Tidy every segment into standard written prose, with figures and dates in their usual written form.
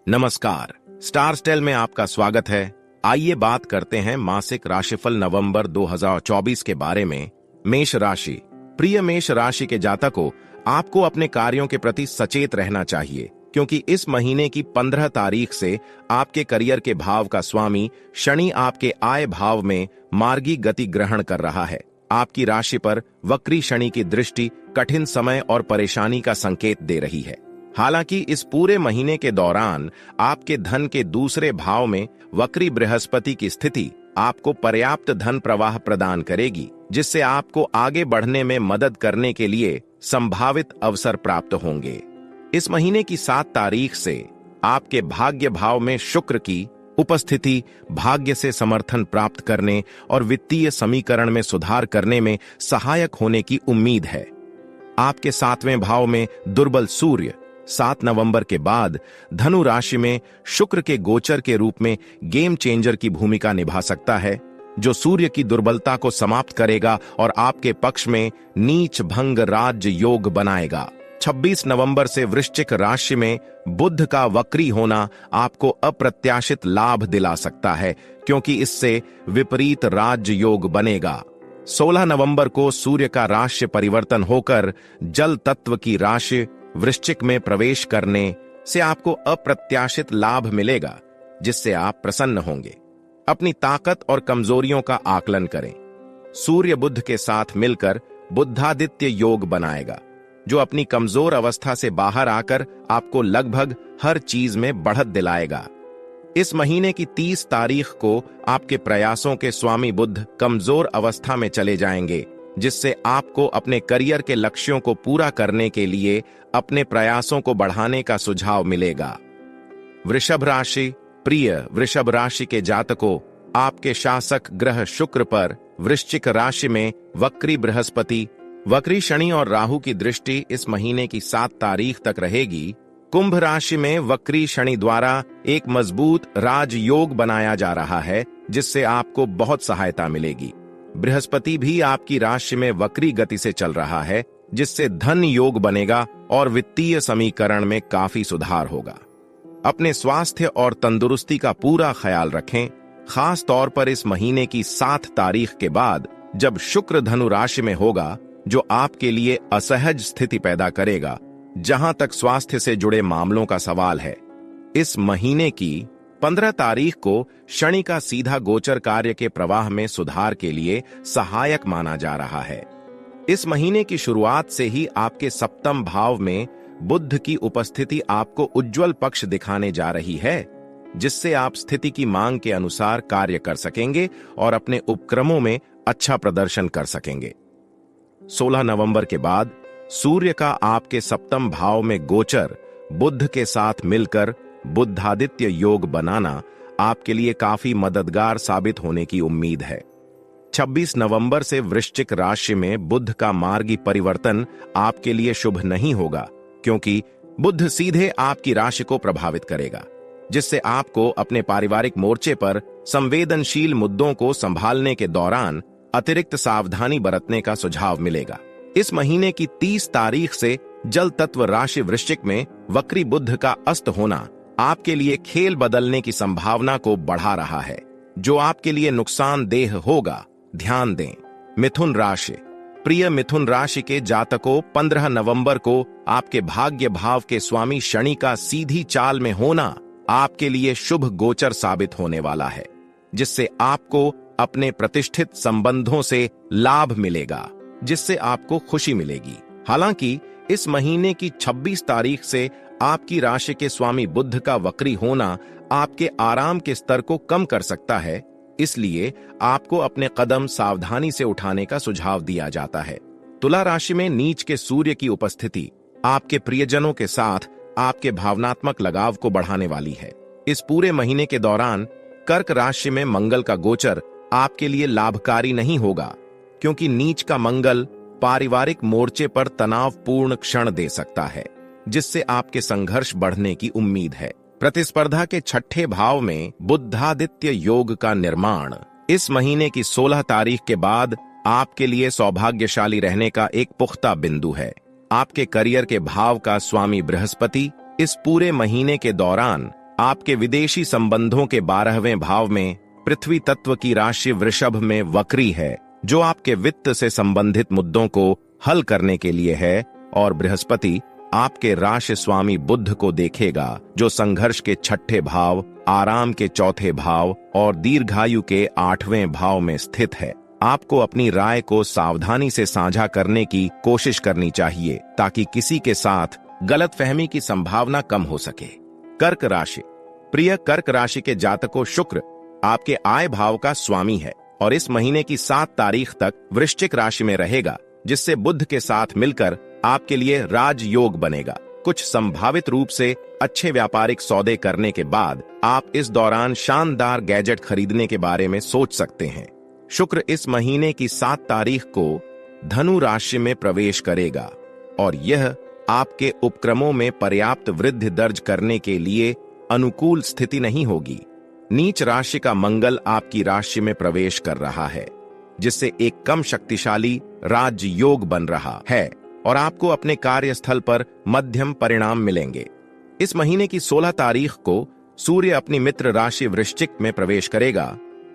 नमस्कार, star stele में आपका स्वागत है। आइए बात करते हैं मासिक राशिफल नवंबर 2024 के बारे में। मेष राशि। प्रिय मेष राशि के जातकों, आपको अपने कार्यों के प्रति सचेत रहना चाहिए, क्योंकि इस महीने की 15 तारीख से आपके करियर के भाव का स्वामी शनि आपके आय भाव में मार्गी गति ग्रहण कर रहा है। आपकी राशि पर वक्री शनि की दृष्टि कठिन समय और परेशानी का संकेत दे रही है। हालांकि इस पूरे महीने के दौरान आपके धन के दूसरे भाव में वक्री बृहस्पति की स्थिति आपको पर्याप्त धन प्रवाह प्रदान करेगी, जिससे आपको आगे बढ़ने में मदद करने के लिए संभावित अवसर प्राप्त होंगे। इस महीने की 7 तारीख से आपके भाग्य भाव में शुक्र की उपस्थिति भाग्य से समर्थन प्राप्त करने और वित्तीय समीकरण में सुधार करने में सहायक होने की उम्मीद है। आपके 7वें भाव में दुर्बल सूर्य 7 नवंबर के बाद धनु राशि में शुक्र के गोचर के रूप में गेम चेंजर की भूमिका निभा सकता है, जो सूर्य की दुर्बलता को समाप्त करेगा और आपके पक्ष में नीच भंग राज्य योग बनाएगा। 26 नवंबर से वृश्चिक राशि में बुध का वक्री होना आपको अप्रत्याशित लाभ दिला सकता है, क्योंकि इससे विपरीत राज्य योग बनेगा। 16 नवंबर को सूर्य का राशि परिवर्तन होकर जल तत्व की राशि वृश्चिक में प्रवेश करने से आपको अप्रत्याशित लाभ मिलेगा, जिससे आप प्रसन्न होंगे। अपनी ताकत और कमजोरियों का आकलन करें। सूर्य बुध के साथ मिलकर बुद्धादित्य योग बनाएगा, जो अपनी कमजोर अवस्था से बाहर आकर आपको लगभग हर चीज में बढ़त दिलाएगा। इस महीने की 30 तारीख को आपके प्रयासों के स्वामी बुध कमजोर अवस्था में चले जाएंगे, जिससे आपको अपने करियर के लक्ष्यों को पूरा करने के लिए अपने प्रयासों को बढ़ाने का सुझाव मिलेगा। वृषभ राशि। प्रिय वृषभ राशि के जातकों, आपके शासक ग्रह शुक्र पर वृश्चिक राशि में वक्री बृहस्पति, वक्री शनि और राहु की दृष्टि इस महीने की 7 तारीख तक रहेगी। कुंभ राशि में वक्री शनि द्वारा एक मजबूत राजयोग बनाया जा रहा है, जिससे आपको बहुत सहायता मिलेगी। बृहस्पति भी आपकी राशि में वक्री गति से चल रहा है, जिससे धन योग बनेगा और वित्तीय समीकरण में काफी सुधार होगा। अपने स्वास्थ्य और तंदुरुस्ती का पूरा ख्याल रखें, खास तौर पर इस महीने की 7 तारीख के बाद, जब शुक्र धनु राशि में होगा, जो आपके लिए असहज स्थिति पैदा करेगा जहां तक स्वास्थ्य से जुड़े मामलों का सवाल है। इस महीने की 15 तारीख को शनि का सीधा गोचर कार्य के प्रवाह में सुधार के लिए सहायक माना जा रहा है। इस महीने की शुरुआत से ही आपके 7वें भाव में बुध की उपस्थिति आपको उज्जवल पक्ष दिखाने जा रही है, जिससे आप स्थिति की मांग के अनुसार कार्य कर सकेंगे और अपने उपक्रमों में अच्छा प्रदर्शन कर सकेंगे। 16 नवंबर के बाद सूर्य का आपके 7वें भाव में गोचर बुध के साथ मिलकर बुद्धादित्य योग बनाना आपके लिए काफी मददगार साबित होने की उम्मीद है। 26 नवंबर से वृश्चिक राशि में बुध का मार्गी परिवर्तन आपके लिए शुभ नहीं होगा, क्योंकि बुध सीधे आपकी राशि को प्रभावित करेगा, जिससे आपको अपने पारिवारिक मोर्चे पर संवेदनशील मुद्दों को संभालने के दौरान अतिरिक्त सावधानी बरतने का सुझाव मिलेगा। इस महीने की 30 तारीख से जल तत्व राशि वृश्चिक में वक्री बुध का अस्त होना आपके लिए खेल बदलने की संभावना को बढ़ा रहा है, जो आपके लिए नुकसानदेह होगा। ध्यान दें। मिथुन राशि। प्रिय मिथुन राशि के जातकों, 15 नवंबर को आपके भाग्य भाव के स्वामी शनि का सीधी चाल में होना आपके लिए शुभ गोचर साबित होने वाला है, जिससे आपको अपने प्रतिष्ठित संबंधों से लाभ मिलेगा, जिससे आपको खुशी मिलेगी। हालांकि इस महीने की 26 तारीख से आपकी राशि के स्वामी बुध का वक्री होना आपके आराम के स्तर को कम कर सकता है, इसलिए आपको अपने कदम सावधानी से उठाने का सुझाव दिया जाता है। तुला राशि में नीच के सूर्य की उपस्थिति आपके प्रियजनों के साथ आपके भावनात्मक लगाव को बढ़ाने वाली है। इस पूरे महीने के दौरान कर्क राशि में मंगल का गोचर आपके लिए लाभकारी नहीं होगा, क्योंकि नीच का मंगल पारिवारिक मोर्चे पर तनावपूर्ण क्षण दे सकता है, जिससे आपके संघर्ष बढ़ने की उम्मीद है। प्रतिस्पर्धा के 6ठे भाव में बुद्धादित्य योग का निर्माण इस महीने की 16 तारीख के बाद आपके लिए सौभाग्यशाली रहने का एक पुख्ता बिंदु है। आपके करियर के भाव का स्वामी बृहस्पति इस पूरे महीने के दौरान आपके विदेशी संबंधों के 12वें भाव में पृथ्वी तत्व की राशि वृषभ में वक्री है, जो आपके वित्त से संबंधित मुद्दों को हल करने के लिए है। और बृहस्पति आपके राशि स्वामी बुध को देखेगा, जो संघर्ष के 6ठे भाव, आराम के 4थे भाव और दीर्घायु के 8वें भाव में स्थित है। आपको अपनी राय को सावधानी से साझा करने की कोशिश करनी चाहिए, ताकि किसी के साथ गलतफहमी की संभावना कम हो सके। कर्क राशि। प्रिय कर्क राशि के जातकों, शुक्र आपके आय भाव का स्वामी है और इस महीने की 7 तारीख तक वृश्चिक राशि में रहेगा, जिससे बुध के साथ मिलकर आपके लिए राजयोग बनेगा। कुछ संभावित रूप से अच्छे व्यापारिक सौदे करने के बाद आप इस दौरान शानदार गैजेट खरीदने के बारे में सोच सकते हैं। शुक्र इस महीने की 7 तारीख को धनु राशि में प्रवेश करेगा और यह आपके उपक्रमों में पर्याप्त वृद्धि दर्ज करने के लिए अनुकूल स्थिति नहीं होगी। नीच राशि का मंगल आपकी राशि में प्रवेश कर रहा है, जिससे एक कम शक्तिशाली राजयोग बन रहा है और आपको अपने कार्यस्थल पर मध्यम परिणाम मिलेंगे। इस महीने की 16 तारीख को सूर्य अपनी मित्र राशि वृश्चिक में प्रवेश करेगा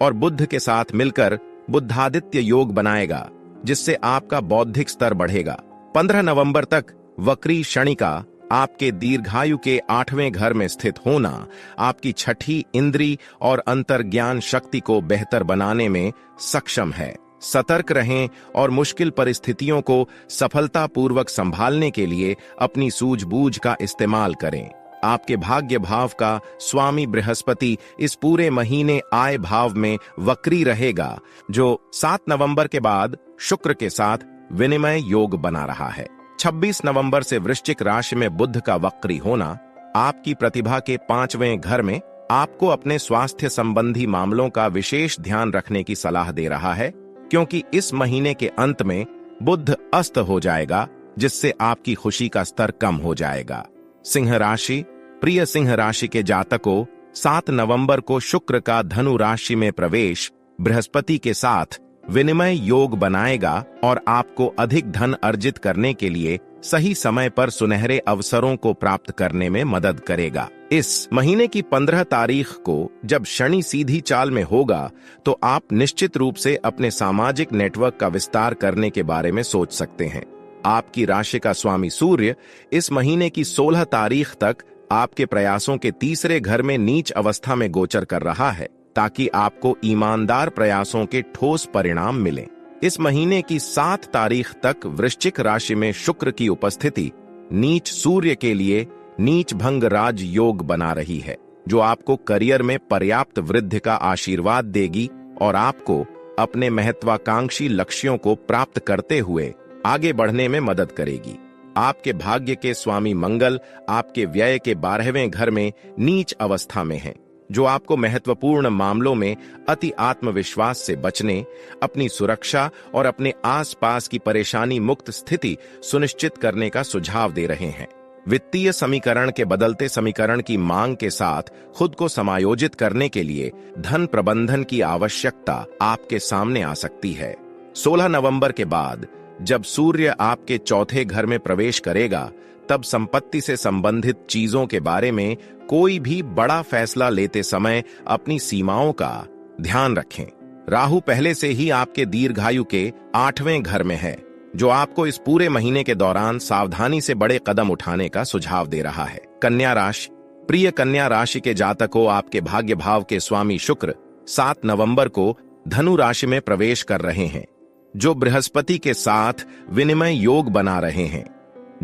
और बुध के साथ मिलकर बुद्धादित्य योग बनाएगा, जिससे आपका बौद्धिक स्तर बढ़ेगा। 15 नवंबर तक वक्री शनि का आपके दीर्घायु के 8वें घर में स्थित होना आपकी 6ठी इंद्री और अंतर्ज्ञान शक्ति को बेहतर बनाने में सक्षम है। सतर्क रहें और मुश्किल परिस्थितियों को सफलतापूर्वक संभालने के लिए अपनी सूझबूझ का इस्तेमाल करें। आपके भाग्य भाव का स्वामी बृहस्पति इस पूरे महीने आय भाव में वक्री रहेगा, जो 7 नवंबर के बाद शुक्र के साथ विनिमय योग बना रहा है। 26 नवंबर से वृश्चिक राशि में बुध का वक्री होना आपकी प्रतिभा के 5वें घर में आपको अपने स्वास्थ्य संबंधी मामलों का विशेष ध्यान रखने की सलाह दे रहा है, क्योंकि इस महीने के अंत में बुध अस्त हो जाएगा, जिससे आपकी खुशी का स्तर कम हो जाएगा। सिंह राशि। प्रिय सिंह राशि के जातकों, 7 नवंबर को शुक्र का धनु राशि में प्रवेश बृहस्पति के साथ विनिमय योग बनाएगा और आपको अधिक धन अर्जित करने के लिए सही समय पर सुनहरे अवसरों को प्राप्त करने में मदद करेगा। इस महीने की 15 तारीख को जब शनि सीधी चाल में होगा, तो आप निश्चित रूप से अपने सामाजिक नेटवर्क का विस्तार करने के बारे में सोच सकते हैं। आपकी राशि का स्वामी सूर्य इस महीने की 16 तारीख तक आपके प्रयासों के 3रे घर में नीच अवस्था में गोचर कर रहा है, ताकि आपको ईमानदार प्रयासों के ठोस परिणाम मिलें। इस महीने की 7 तारीख तक वृश्चिक राशि में शुक्र की उपस्थिति नीच सूर्य के लिए नीच भंग राज योग बना रही है, जो आपको करियर में पर्याप्त वृद्धि का आशीर्वाद देगी और आपको अपने महत्वाकांक्षी लक्ष्यों को प्राप्त करते हुए आगे बढ़ने में मदद करेगी। आपके भाग्य के स्वामी मंगल आपके व्यय के 12वें घर में नीच अवस्था में है, जो आपको महत्वपूर्ण मामलों में अति आत्मविश्वास से बचने, अपनी सुरक्षा और अपने आसपास की परेशानी मुक्त स्थिति सुनिश्चित करने का सुझाव दे रहे हैं। वित्तीय समीकरण के बदलते समीकरण की मांग के साथ खुद को समायोजित करने के लिए धन प्रबंधन की आवश्यकता आपके सामने आ सकती है। 16 नवंबर के बाद जब सूर्य आपके 4थे घर में प्रवेश करेगा, तब संपत्ति से संबंधित चीजों के बारे में कोई भी बड़ा फैसला लेते समय अपनी सीमाओं का ध्यान रखें। राहु पहले से ही आपके दीर्घायु के 8वें घर में है, जो आपको इस पूरे महीने के दौरान सावधानी से बड़े कदम उठाने का सुझाव दे रहा है। कन्या राशि। प्रिय कन्या राशि के जातकों, आपके भाग्य भाव के स्वामी शुक्र 7 नवंबर को धनु राशि में प्रवेश कर रहे हैं, जो बृहस्पति के साथ विनिमय योग बना रहे हैं,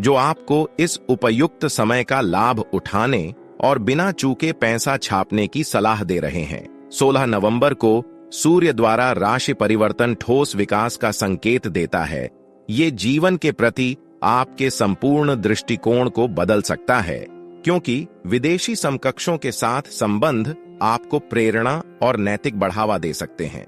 जो आपको इस उपयुक्त समय का लाभ उठाने और बिना चूके पैसा छापने की सलाह दे रहे हैं। 16 नवंबर को सूर्य द्वारा राशि परिवर्तन ठोस विकास का संकेत देता है। ये जीवन के प्रति आपके संपूर्ण दृष्टिकोण को बदल सकता है, क्योंकि विदेशी समकक्षों के साथ संबंध आपको प्रेरणा और नैतिक बढ़ावा दे सकते हैं।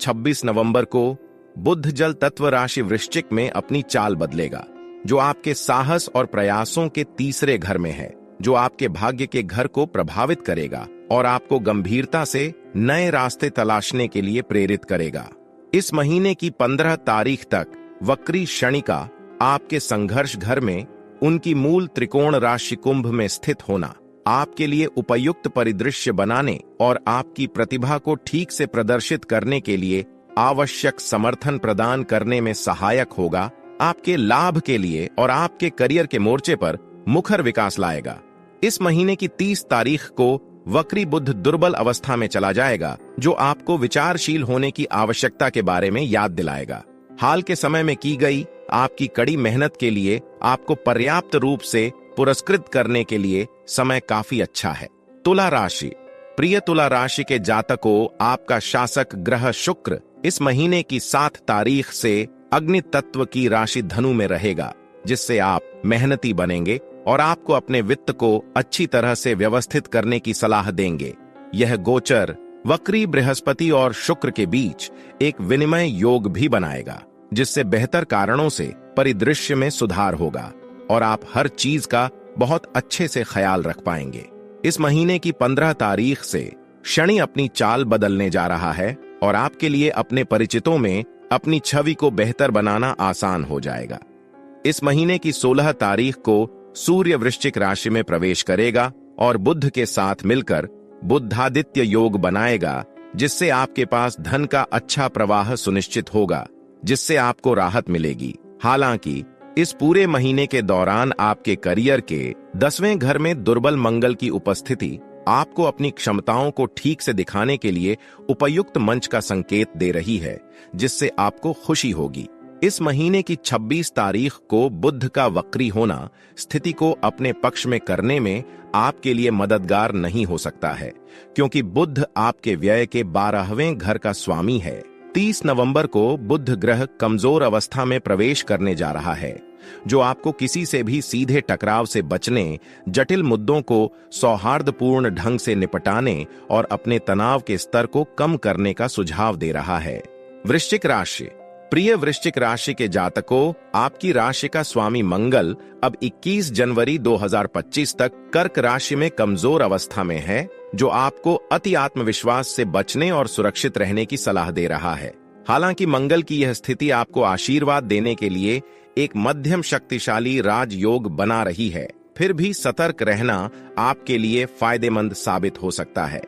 26 नवंबर को बुध जल तत्व राशि वृश्चिक में अपनी चाल बदलेगा, जो आपके साहस और प्रयासों के 3रे घर में है, जो आपके भाग्य के घर को प्रभावित करेगा और आपको गंभीरता से नए रास्ते तलाशने के लिए प्रेरित करेगा। इस महीने की 15 तारीख तक वक्री शनि का आपके संघर्ष घर में उनकी मूल त्रिकोण राशि कुंभ में स्थित होना आपके लिए उपयुक्त परिदृश्य बनाने और आपकी प्रतिभा को ठीक से प्रदर्शित करने के लिए आवश्यक समर्थन प्रदान करने में सहायक होगा। आपके लाभ के लिए और आपके करियर के मोर्चे पर मुखर विकास लाएगा। इस महीने की 30 तारीख को वक्री बुध दुर्बल अवस्था में चला जाएगा, जो आपको विचारशील होने की आवश्यकता के बारे में याद दिलाएगा। हाल के समय में की गई आपकी कड़ी मेहनत के लिए आपको पर्याप्त रूप से पुरस्कृत करने के लिए समय काफी अच्छा है। तुला राशि। प्रिय तुला राशि के जातकों, आपका शासक ग्रह शुक्र इस महीने की 7 तारीख से अग्नि तत्व की राशि धनु में रहेगा, जिससे आप मेहनती बनेंगे और आपको अपने वित्त को अच्छी तरह से व्यवस्थित करने की सलाह देंगे। यह गोचर वक्री बृहस्पति और शुक्र के बीच एक विनिमय योग भी बनाएगा, जिससे बेहतर कारणों से परिदृश्य में सुधार होगा और आप हर चीज का बहुत अच्छे से ख्याल रख पाएंगे। इस महीने की 15 तारीख से शनि अपनी चाल बदलने जा रहा है और आपके लिए अपने परिचितों में अपनी छवि को बेहतर बनाना आसान हो जाएगा। इस महीने की 16 तारीख को सूर्य वृश्चिक राशि में प्रवेश करेगा और बुध के साथ मिलकर बुद्धादित्य योग बनाएगा, जिससे आपके पास धन का अच्छा प्रवाह सुनिश्चित होगा, जिससे आपको राहत मिलेगी। हालांकि इस पूरे महीने के दौरान आपके करियर के 10वें घर में दुर्बल मंगल की उपस्थिति आपको अपनी क्षमताओं को ठीक से दिखाने के लिए उपयुक्त मंच का संकेत दे रही है, जिससे आपको खुशी होगी। इस महीने की 26 तारीख को बुध का वक्री होना स्थिति को अपने पक्ष में करने में आपके लिए मददगार नहीं हो सकता है, क्योंकि बुध आपके व्यय के 12वें घर का स्वामी है। 30 नवंबर को बुध ग्रह कमजोर अवस्था में प्रवेश करने जा रहा है, जो आपको किसी से भी सीधे टकराव से बचने, जटिल मुद्दों को सौहार्दपूर्ण ढंग से निपटाने और अपने तनाव के स्तर को कम करने का सुझाव दे रहा है। वृश्चिक राशि। प्रिय वृश्चिक राशि के जातकों, आपकी राशि का स्वामी मंगल अब 21 जनवरी 2025 तक कर्क राशि में कमजोर अवस्था में है, जो आपको अति आत्मविश्वास से बचने और सुरक्षित रहने की सलाह दे रहा है। हालांकि मंगल की यह स्थिति आपको आशीर्वाद देने के लिए एक मध्यम शक्तिशाली राजयोग बना रही है, फिर भी सतर्क रहना आपके लिए फायदेमंद साबित हो सकता है।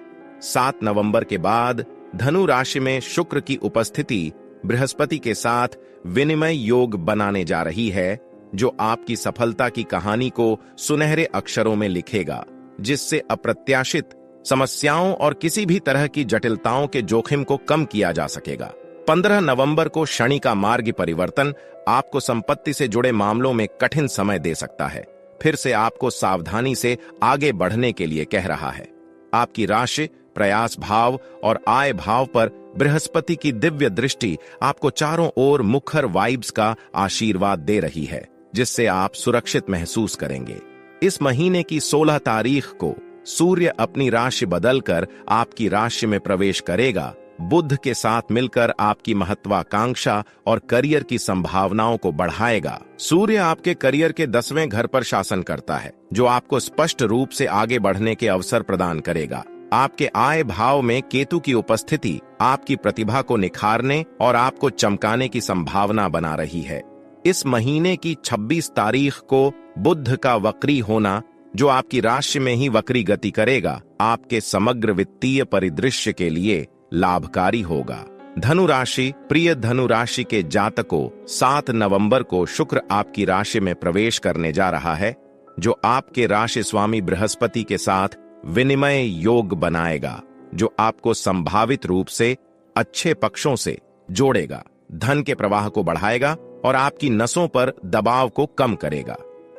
7 नवंबर के बाद धनु राशि में शुक्र की उपस्थिति बृहस्पति के साथ विनिमय योग बनाने जा रही है, जो आपकी सफलता की कहानी को सुनहरे अक्षरों में लिखेगा, जिससे अप्रत्याशित समस्याओं और किसी भी तरह की जटिलताओं के जोखिम को कम किया जा सकेगा। 15 नवंबर को शनि का मार्ग परिवर्तन आपको संपत्ति से जुड़े मामलों में कठिन समय दे सकता है, फिर से आपको सावधानी से आगे बढ़ने के लिए कह रहा है। आपकी राशि, प्रयास भाव और आय भाव पर बृहस्पति की दिव्य दृष्टि आपको चारों ओर मुखर वाइब्स का आशीर्वाद दे रही है, जिससे आप सुरक्षित महसूस करेंगे। इस महीने की 16 तारीख को सूर्य अपनी राशि बदलकर आपकी राशि में प्रवेश करेगा। बुध के साथ मिलकर आपकी महत्वाकांक्षा और करियर की संभावनाओं को बढ़ाएगा। सूर्य आपके करियर के 10वें घर पर शासन करता है, जो आपको स्पष्ट रूप से आगे बढ़ने के अवसर प्रदान करेगा। आपके आय भाव में केतु की उपस्थिति आपकी प्रतिभा को निखारने और आपको चमकाने की संभावना बना रही है। इस महीने की 26 तारीख को बुध का वक्री होना, जो आपकी राशि में ही वक्री गति करेगा, आपके समग्र वित्तीय परिदृश्य के लिए लाभकारी होगा। धनु राशि। प्रिय धनु राशि के जातकों, 7 नवंबर को शुक्र आपकी राशि में प्रवेश करने जा रहा है, जो आपके राशि स्वामी बृहस्पति के साथ विनिमय योग बनाएगा, जो आपको संभावित रूप से अच्छे पक्षों से जोड़ेगा, धन के प्रवाह को बढ़ाएगा और आपकी नसों पर दबाव को कम करेगा।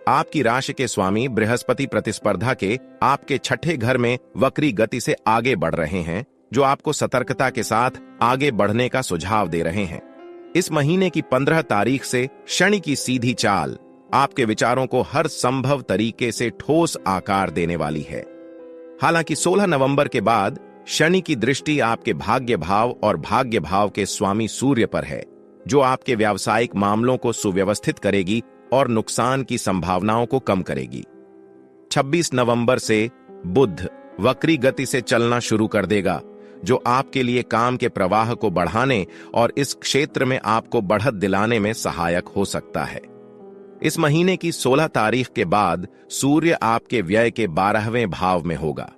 आपकी राशि के स्वामी बृहस्पति प्रतिस्पर्धा के आपके 6ठे घर में वक्री गति से आगे बढ़ रहे हैं, जो आपको सतर्कता के साथ आगे बढ़ने का सुझाव दे रहे हैं। इस महीने की 15 तारीख से शनि की सीधी चाल आपके विचारों को हर संभव तरीके से ठोस आकार देने वाली है। हालांकि 16 नवंबर के बाद शनि की दृष्टि आपके भाग्य भाव और भाग्य भाव के स्वामी सूर्य पर है, जो आपके व्यावसायिक मामलों को सुव्यवस्थित करेगी और नुकसान की संभावनाओं को कम करेगी। 26 नवंबर से बुध वक्री गति से चलना शुरू कर देगा, जो आपके लिए काम के प्रवाह को बढ़ाने और इस क्षेत्र में आपको बढ़त दिलाने में सहायक हो सकता है। इस महीने की 16 तारीख के बाद सूर्य आपके व्यय के 12वें भाव में होगा,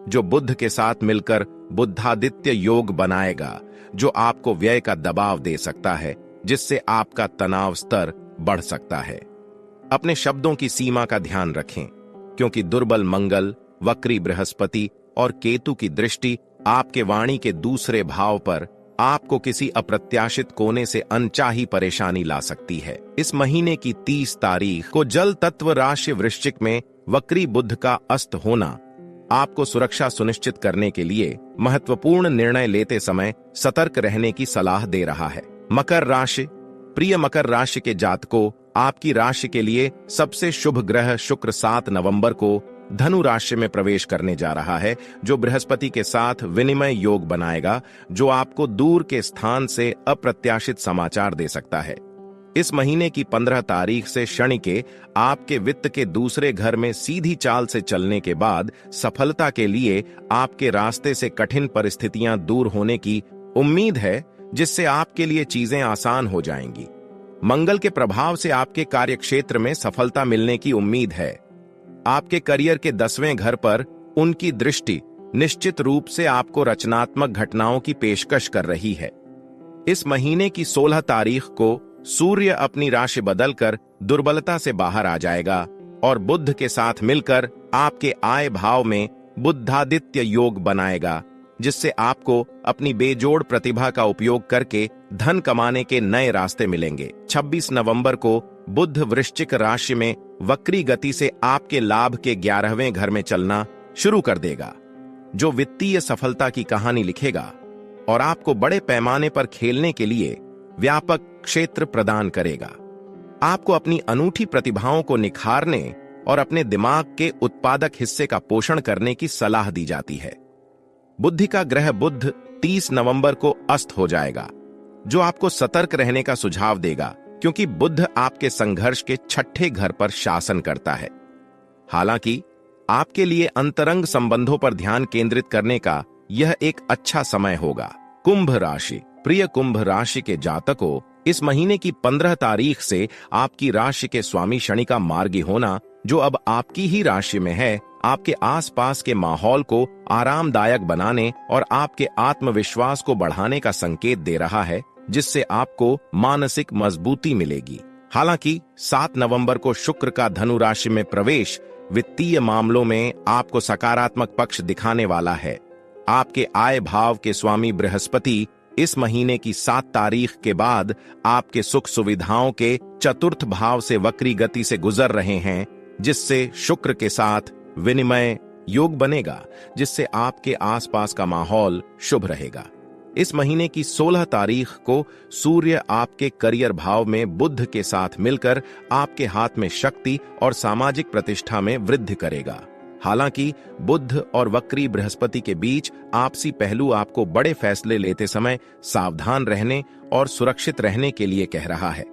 जो बुध के साथ मिलकर बुधादित्य योग बनाएगा, जो आपको व्यय का दबाव दे सकता है, जिससे आपका तनाव स्तर बढ़ सकता है। अपने शब्दों की सीमा का ध्यान रखें, क्योंकि दुर्बल मंगल, वक्री बृहस्पति और केतु की दृष्टि आपके वाणी के दूसरे भाव पर आपको किसी अप्रत्याशित कोने से अनचाही परेशानी ला सकती है। इस महीने की 30 तारीख को जल तत्व राशि वृश्चिक में वक्री बुध का अस्त होना आपको सुरक्षा सुनिश्चित करने के लिए महत्वपूर्ण निर्णय लेते समय सतर्क रहने की सलाह दे रहा है। मकर राशि। प्रिय मकर राशि के जातकों, आपकी राशि के लिए सबसे शुभ ग्रह शुक्र 7 नवंबर को धनु राशि में प्रवेश करने जा रहा है, जो बृहस्पति के साथ विनिमय योग बनाएगा, जो आपको दूर के स्थान से अप्रत्याशित समाचार दे सकता है। इस महीने की 15 तारीख से शनि के आपके वित्त के दूसरे घर में सीधी चाल से चलने के बाद सफलता के लिए आपके रास्ते से कठिन परिस्थितियां दूर होने की उम्मीद है, जिससे आपके लिए चीजें आसान हो जाएंगी। मंगल के प्रभाव से आपके कार्यक्षेत्र में सफलता मिलने की उम्मीद है। आपके करियर के 10वें घर पर उनकी दृष्टि निश्चित रूप से आपको रचनात्मक घटनाओं की पेशकश कर रही है। इस महीने की 16 तारीख को सूर्य अपनी राशि बदलकर दुर्बलता से बाहर आ जाएगा और बुध के साथ मिलकर आपके आय भाव में बुधादित्य योग बनाएगा, जिससे आपको अपनी बेजोड़ प्रतिभा का उपयोग करके धन कमाने के नए रास्ते मिलेंगे। 26 नवंबर को बुध वृश्चिक राशि में वक्री गति से आपके लाभ के 11वें घर में चलना शुरू कर देगा, जो वित्तीय सफलता की कहानी लिखेगा और आपको बड़े पैमाने पर खेलने के लिए व्यापक क्षेत्र प्रदान करेगा। आपको अपनी अनूठी प्रतिभाओं को निखारने और अपने दिमाग के उत्पादक हिस्से का पोषण करने की सलाह दी जाती है। बुद्धि का ग्रह बुध 30 नवंबर को अस्त हो जाएगा, जो आपको सतर्क रहने का सुझाव देगा, क्योंकि बुध आपके संघर्ष के 6ठे घर पर शासन करता है। हालांकि आपके लिए अंतरंग संबंधों पर ध्यान केंद्रित करने का यह एक अच्छा समय होगा। कुंभ राशि। प्रिय कुंभ राशि के जातकों, इस महीने की 15 तारीख से आपकी राशि के स्वामी शनि का मार्गी होना, जो अब आपकी ही राशि में है, आपके आसपास के माहौल को आरामदायक बनाने और आपके आत्मविश्वास को बढ़ाने का संकेत दे रहा है, जिससे आपको मानसिक मजबूती मिलेगी। हालांकि 7 नवंबर को शुक्र का धनु राशि में प्रवेश वित्तीय मामलों में आपको सकारात्मक पक्ष दिखाने वाला है। आपके आय भाव के स्वामी बृहस्पति इस महीने की 7 तारीख के बाद आपके सुख सुविधाओं के चतुर्थ भाव से वक्री गति से गुजर रहे हैं, जिससे शुक्र के साथ विनिमय योग बनेगा, जिससे आपके आसपास का माहौल शुभ रहेगा। इस महीने की 16 तारीख को सूर्य आपके करियर भाव में बुध के साथ मिलकर आपके हाथ में शक्ति और सामाजिक प्रतिष्ठा में वृद्धि करेगा। हालांकि बुध और वक्री बृहस्पति के बीच आपसी पहलू आपको बड़े फैसले लेते समय सावधान रहने और सुरक्षित रहने के लिए कह रहा है।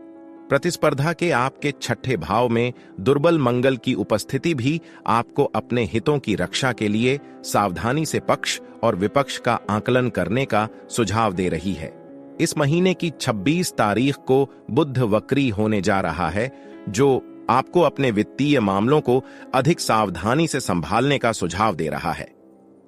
प्रतिस्पर्धा के आपके 6ठे भाव में दुर्बल मंगल की उपस्थिति भी आपको अपने हितों की रक्षा के लिए सावधानी से पक्ष और विपक्ष का आकलन करने का सुझाव दे रही है। इस महीने की 26 तारीख को बुध वक्री होने जा रहा है, जो आपको अपने वित्तीय मामलों को अधिक सावधानी से संभालने का सुझाव दे रहा है।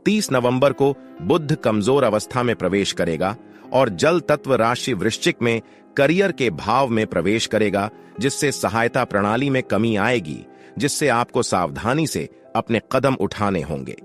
30 नवंबर को बुध कमजोर अवस्था में प्रवेश करेगा और जल तत्व राशि वृश्चिक में करियर के भाव में प्रवेश करेगा, जिससे सहायता प्रणाली में कमी आएगी, जिससे आपको सावधानी से अपने कदम उठाने होंगे।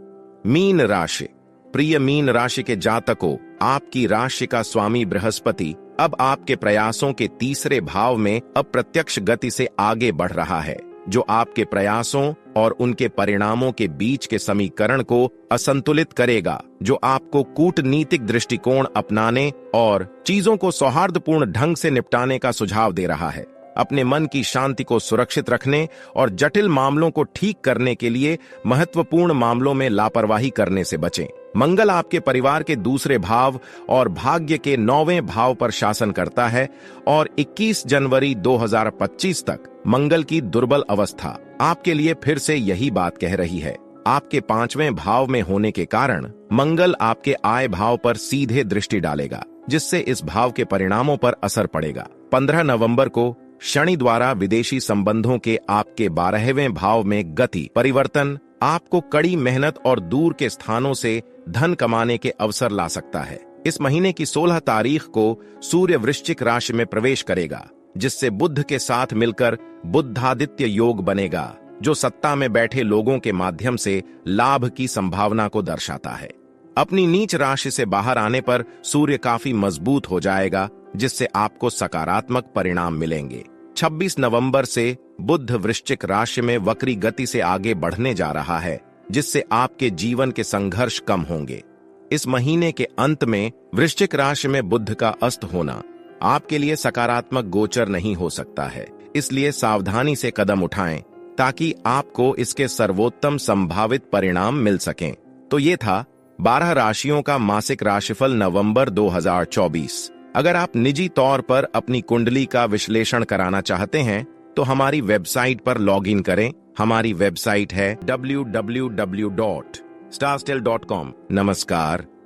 मीन राशि। प्रिय मीन राशि के जातकों, आपकी राशि का स्वामी बृहस्पति अब आपके प्रयासों के तीसरे भाव में अप्रत्यक्ष गति से आगे बढ़ रहा है, जो आपके प्रयासों और उनके परिणामों के बीच के समीकरण को असंतुलित करेगा, जो आपको कूटनीतिक दृष्टिकोण अपनाने और चीजों को सौहार्दपूर्ण ढंग से निपटाने का सुझाव दे रहा है। अपने मन की शांति को सुरक्षित रखने और जटिल मामलों को ठीक करने के लिए महत्वपूर्ण मामलों में लापरवाही करने से बचें। मंगल आपके परिवार के दूसरे भाव और भाग्य के 9वें भाव पर शासन करता है और 21 जनवरी 2025 तक मंगल की दुर्बल अवस्था आपके लिए फिर से यही बात कह रही है। आपके 5वें भाव में होने के कारण मंगल आपके आय भाव पर सीधे दृष्टि डालेगा, जिससे इस भाव के परिणामों पर असर पड़ेगा। 15 नवंबर को शनि द्वारा विदेशी संबंधों के आपके 12वें भाव में गति परिवर्तन आपको कड़ी मेहनत और दूर के स्थानों से धन कमाने के अवसर ला सकता है। इस महीने की 16 तारीख को सूर्य वृश्चिक राशि में प्रवेश करेगा, जिससे बुध के साथ मिलकर बुद्धादित्य योग बनेगा, जो सत्ता में बैठे लोगों के माध्यम से लाभ की संभावना को दर्शाता है। अपनी नीच राशि से बाहर आने पर सूर्य काफी मजबूत हो जाएगा, जिससे आपको सकारात्मक परिणाम मिलेंगे। 26 नवंबर से बुध वृश्चिक राशि में वक्री गति से आगे बढ़ने जा रहा है, जिससे आपके जीवन के संघर्ष कम होंगे। इस महीने के अंत में वृश्चिक राशि में बुध का अस्त होना आपके लिए सकारात्मक गोचर नहीं हो सकता है, इसलिए सावधानी से कदम उठाएं ताकि आपको इसके सर्वोत्तम संभावित परिणाम मिल सकें। तो ये था 12 राशियों का मासिक राशिफल नवंबर 2024। अगर आप निजी तौर पर अपनी कुंडली का विश्लेषण कराना चाहते हैं तो हमारी वेबसाइट पर लॉगिन करें। हमारी वेबसाइट है www.starstel.com। नमस्कार।